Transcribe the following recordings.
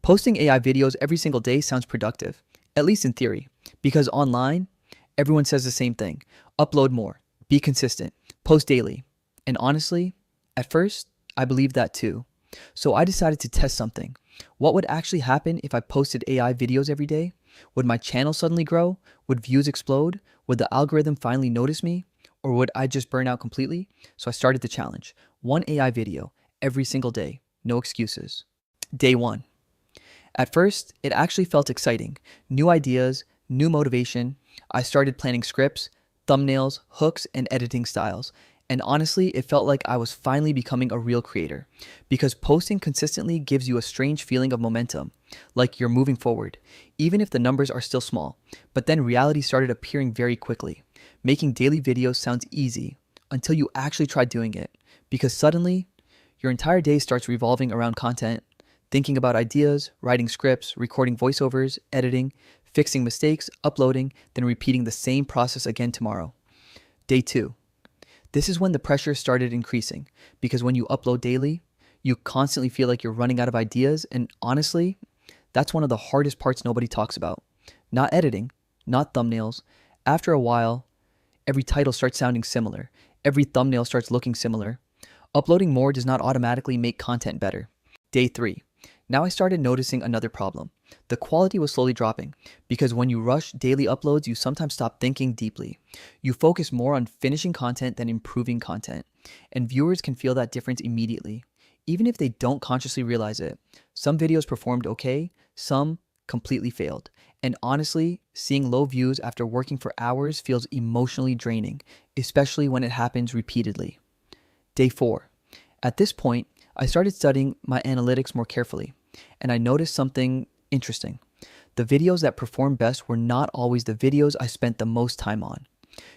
Posting AI videos every single day sounds productive, at least in theory, because online, everyone says the same thing. Upload more, be consistent, post daily. And honestly, at first, I believed that too. So I decided to test something. What would actually happen if I posted AI videos every day? Would my channel suddenly grow? Would views explode? Would the algorithm finally notice me? Or would I just burn out completely? So I started the challenge. One AI video every single day. No excuses. Day 1. At first, it actually felt exciting. New ideas, new motivation. I started planning scripts, thumbnails, hooks, and editing styles. And honestly, it felt like I was finally becoming a real creator. Because posting consistently gives you a strange feeling of momentum, like you're moving forward, even if the numbers are still small. But then reality started appearing very quickly. Making daily videos sounds easy until you actually try doing it. Because suddenly, your entire day starts revolving around content, thinking about ideas, writing scripts, recording voiceovers, editing, fixing mistakes, uploading, then repeating the same process again tomorrow. Day 2. This is when the pressure started increasing, because when you upload daily, you constantly feel like you're running out of ideas, and honestly, that's one of the hardest parts nobody talks about. Not editing, not thumbnails. After a while, every title starts sounding similar. Every thumbnail starts looking similar. Uploading more does not automatically make content better. Day 3. Now I started noticing another problem. The quality was slowly dropping because when you rush daily uploads, you sometimes stop thinking deeply. You focus more on finishing content than improving content, and viewers can feel that difference immediately, even if they don't consciously realize it. Some videos performed okay, some completely failed. And honestly, seeing low views after working for hours feels emotionally draining, especially when it happens repeatedly. Day 4. At this point, I started studying my analytics more carefully, and I noticed something interesting. The videos that performed best were not always the videos I spent the most time on.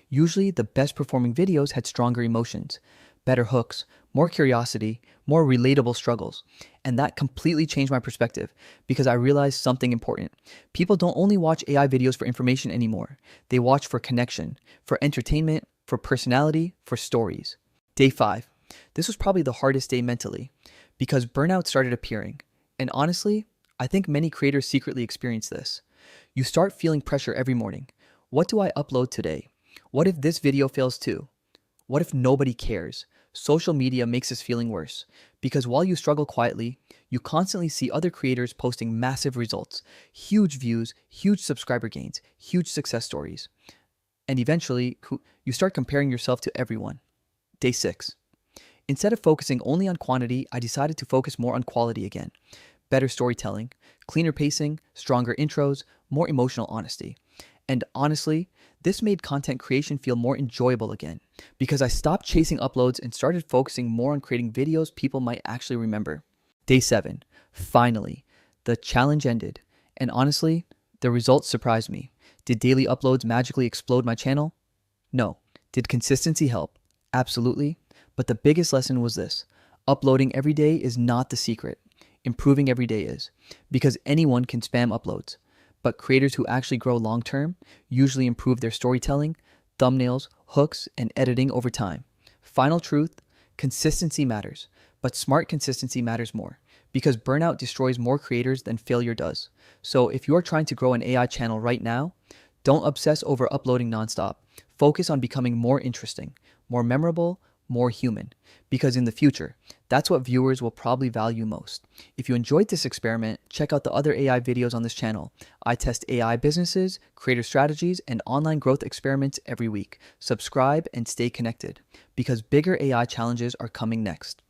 Usually, the best performing videos had stronger emotions, better hooks, more curiosity, more relatable struggles. And that completely changed my perspective because I realized something important. People don't only watch AI videos for information anymore. They watch for connection, for entertainment, for personality, for stories. Day 5. This was probably the hardest day mentally because burnout started appearing. And honestly, I think many creators secretly experience this. You start feeling pressure every morning. What do I upload today? What if this video fails too? What if nobody cares? Social media makes this feeling worse because while you struggle quietly, you constantly see other creators posting massive results, huge views, huge subscriber gains, huge success stories. And eventually, you start comparing yourself to everyone. Day 6. Instead of focusing only on quantity, I decided to focus more on quality again. Better storytelling, cleaner pacing, stronger intros, more emotional honesty. And honestly, this made content creation feel more enjoyable again because I stopped chasing uploads and started focusing more on creating videos people might actually remember. Day 7. Finally, the challenge ended. And honestly, the results surprised me. Did daily uploads magically explode my channel? No. Did consistency help? Absolutely. But the biggest lesson was this. Uploading every day is not the secret. Improving every day is. Because anyone can spam uploads. But creators who actually grow long-term usually improve their storytelling, thumbnails, hooks, and editing over time. Final truth, consistency matters. But smart consistency matters more. Because burnout destroys more creators than failure does. So if you are trying to grow an AI channel right now, don't obsess over uploading nonstop. Focus on becoming more interesting, more memorable, more human, because in the future, that's what viewers will probably value most. If you enjoyed this experiment, check out the other AI videos on this channel. I test AI businesses, creator strategies, and online growth experiments every week. Subscribe and stay connected, because bigger AI challenges are coming next.